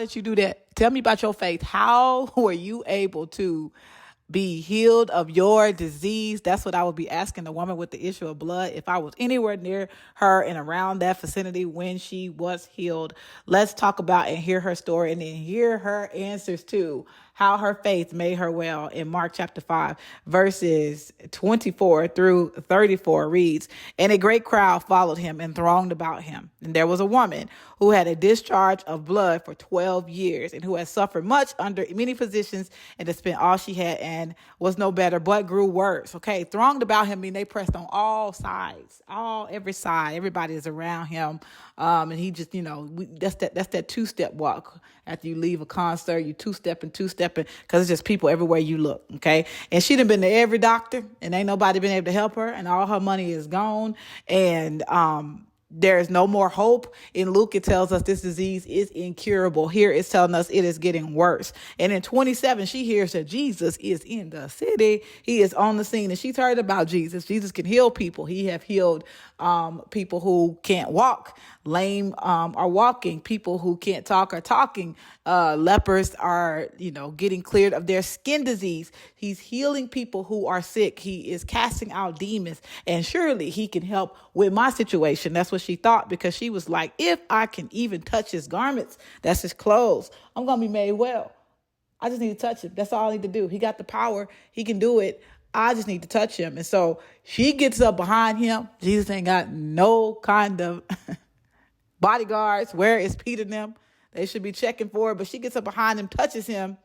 did you do that? Tell me about your faith. How were you able to be healed of your disease? That's what I would be asking the woman with the issue of blood if I was anywhere near her and around that vicinity when she was healed. Let's talk about and hear her story and then hear her answers to how her faith made her well. In Mark chapter 5, verses 24 through 34 reads, "And a great crowd followed him and thronged about him. And there was a woman who had a discharge of blood for 12 years and who had suffered much under many physicians and had spent all she had and was no better, but grew worse." Okay, thronged about him mean they pressed on all sides, every side. Everybody is around him. And he just, that's that two-step walk. After you leave a concert, you two-stepping, because it's just people everywhere you look, okay? And she done been to every doctor, and ain't nobody been able to help her, and all her money is gone, and there is no more hope. In Luke, it tells us this disease is incurable. Here it's telling us it is getting worse. And in 27, she hears that Jesus is in the city. He is on the scene, and she's heard about Jesus. Jesus can heal people. He have healed people who can't walk. Lame are walking. People who can't talk are talking. Lepers are, getting cleared of their skin disease. He's healing people who are sick. He is casting out demons. And surely he can help with my situation. That's what she thought, because she was like, if I can even touch his garments, that's his clothes, I'm going to be made well. I just need to touch him. That's all I need to do. He got the power. He can do it. I just need to touch him. And so she gets up behind him. Jesus ain't got no kind of bodyguards. Where is Peter and them? They should be checking for her. But she gets up behind him, touches him,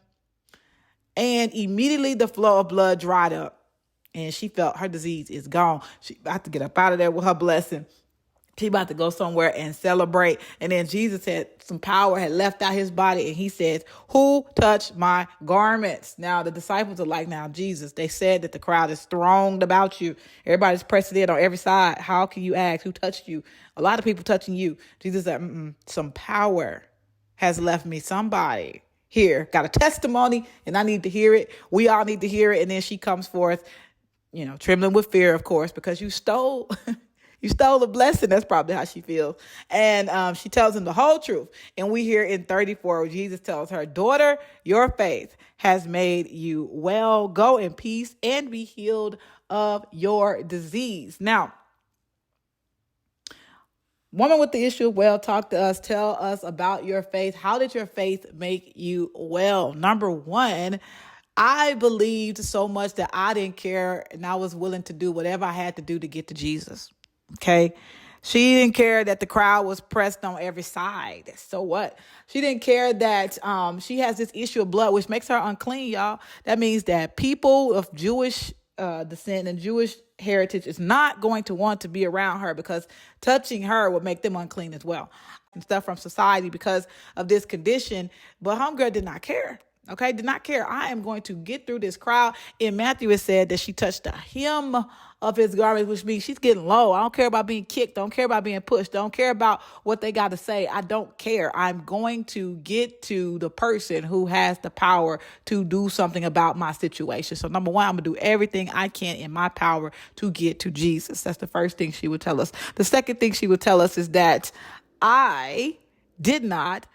and immediately the flow of blood dried up. And she felt her disease is gone. She about to get up out of there with her blessing. She about to go somewhere and celebrate. And then Jesus had some power, had left out his body. And he says, "Who touched my garments?" Now, the disciples are like, now, Jesus, they said that the crowd is thronged about you. Everybody's pressing in on every side. How can you ask who touched you? A lot of people touching you. Jesus said, some power has left me. Somebody here got a testimony, and I need to hear it. We all need to hear it. And then she comes forth, trembling with fear, of course, because you stole You stole a blessing. That's probably how she feels. And she tells him the whole truth. And we hear in 34, where Jesus tells her, "Daughter, your faith has made you well. Go in peace and be healed of your disease." Now, woman with the issue of well, talk to us. Tell us about your faith. How did your faith make you well? Number one, I believed so much that I didn't care, and I was willing to do whatever I had to do to get to Jesus. Okay. She didn't care that the crowd was pressed on every side. So what? She didn't care that she has this issue of blood, which makes her unclean, y'all. That means that people of Jewish descent and Jewish heritage is not going to want to be around her, because touching her would make them unclean as well. And stuff from society because of this condition. But homegirl did not care. Okay, did not care. I am going to get through this crowd. In Matthew, it said that she touched the hem of his garment, which means she's getting low. I don't care about being kicked. Don't care about being pushed. Don't care about what they got to say. I don't care. I'm going to get to the person who has the power to do something about my situation. So number one, I'm going to do everything I can in my power to get to Jesus. That's the first thing she would tell us. The second thing she would tell us is that I did not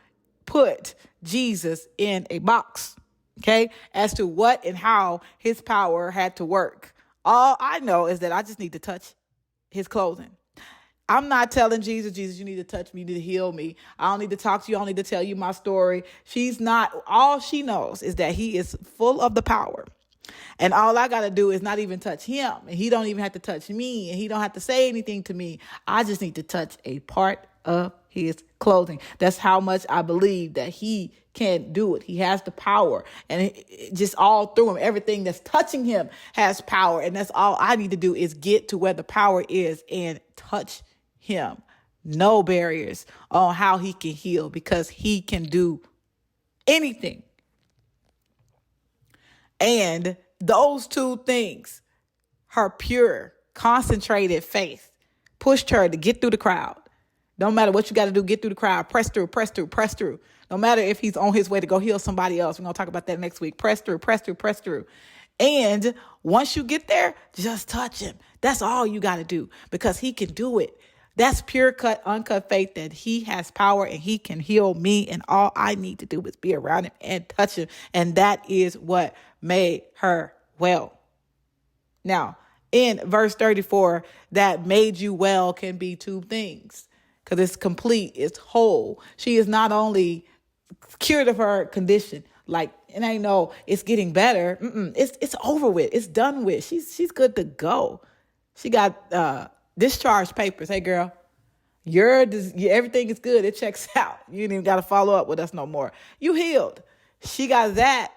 put Jesus in a box, okay, as to what and how his power had to work. All I know is that I just need to touch his clothing. I'm not telling Jesus, you need to touch me, you need to heal me. I don't need to talk to you. I don't need to tell you my story. She's not, all she knows is that he is full of the power. And all I got to do is not even touch him. And he don't even have to touch me. And he don't have to say anything to me. I just need to touch a part of his clothing. That's how much I believe that he can do it. He has the power, and it just all through him, everything that's touching him has power. And that's all I need to do is get to where the power is and touch him. No barriers on how he can heal, because he can do anything. And those two things, her pure, concentrated faith, pushed her to get through the crowd. No matter what you got to do, get through the crowd, press through, press through, press through. No matter if he's on his way to go heal somebody else. We're going to talk about that next week. Press through, press through, press through. And once you get there, just touch him. That's all you got to do, because he can do it. That's pure cut, uncut faith that he has power and he can heal me. And all I need to do is be around him and touch him. And that is what made her well. Now, in verse 34, that made you well can be two things because it's complete, it's whole. She is not only cured of her condition, like, and I know it's getting better. It's over with. It's done with. She's good to go. She got discharge papers. Hey, girl, everything is good. It checks out. You ain't even got to follow up with us no more. You healed. She got that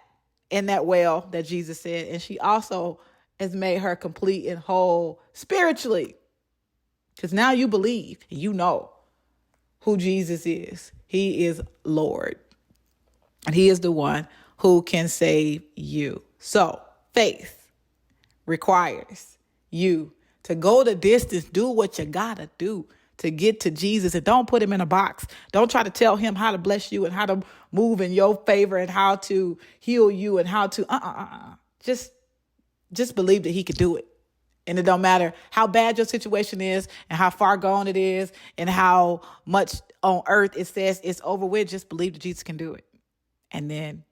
in that well that Jesus said, and she also has made her complete and whole spiritually. Because now you believe, you know who Jesus is. He is Lord. And he is the one who can save you. So faith requires you to go the distance, do what you gotta do to get to Jesus, and don't put him in a box. Don't try to tell him how to bless you and how to move in your favor and how to heal you and how to, just believe that he could do it. And it don't matter how bad your situation is and how far gone it is and how much on earth it says it's over with. Just believe that Jesus can do it. And then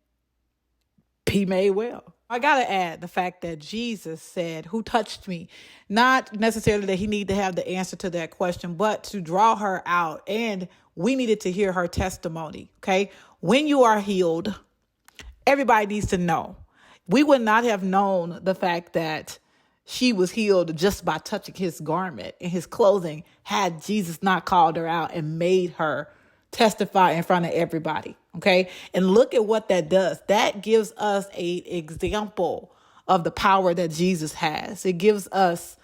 be made well. I got to add the fact that Jesus said, who touched me? Not necessarily that he needed to have the answer to that question, but to draw her out. And we needed to hear her testimony. Okay. When you are healed, everybody needs to know. We would not have known the fact that she was healed just by touching his garment and his clothing had Jesus not called her out and made her testify in front of everybody. Okay. And look at what that does. That gives us an example of the power that Jesus has. It gives us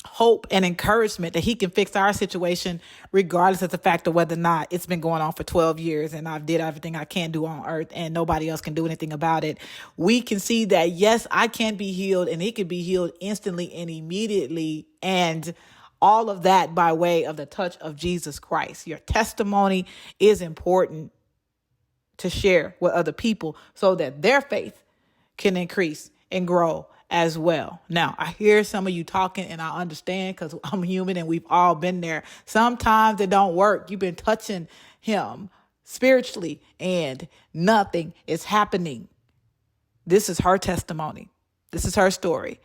hope and encouragement that he can fix our situation regardless of the fact of whether or not it's been going on for 12 years and I've did everything I can do on earth and nobody else can do anything about it. We can see that, yes, I can be healed and it can be healed instantly and immediately. And all of that by way of the touch of Jesus Christ. Your testimony is important to share with other people so that their faith can increase and grow as well. Now, I hear some of you talking and I understand because I'm human and we've all been there. Sometimes it don't work. You've been touching him spiritually and nothing is happening. This is her testimony. This is her story.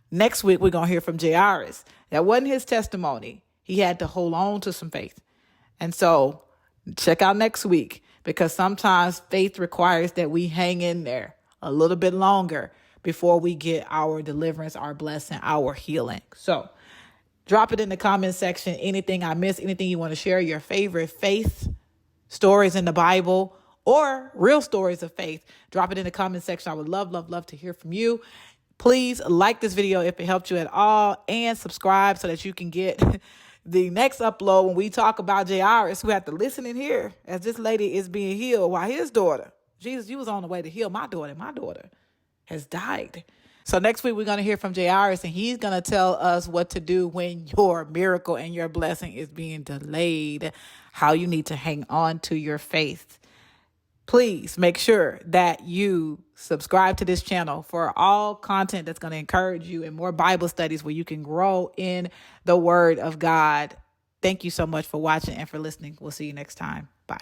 Next week, we're going to hear from Jairus. That wasn't his testimony. He had to hold on to some faith. And so check out next week because sometimes faith requires that we hang in there a little bit longer before we get our deliverance, our blessing, our healing. So drop it in the comment section. Anything I missed, anything you want to share, your favorite faith stories in the Bible or real stories of faith, drop it in the comment section. I would love to hear from you. Please like this video if it helped you at all and subscribe so that you can get the next upload when we talk about Jairus, who had to listen in here as this lady is being healed while his daughter, Jesus, you was on the way to heal my daughter. My daughter has died. So next week, we're going to hear from Jairus, and he's going to tell us what to do when your miracle and your blessing is being delayed, how you need to hang on to your faith. Please make sure that you subscribe to this channel for all content that's going to encourage you and more Bible studies where you can grow in the Word of God. Thank you so much for watching and for listening. We'll see you next time. Bye.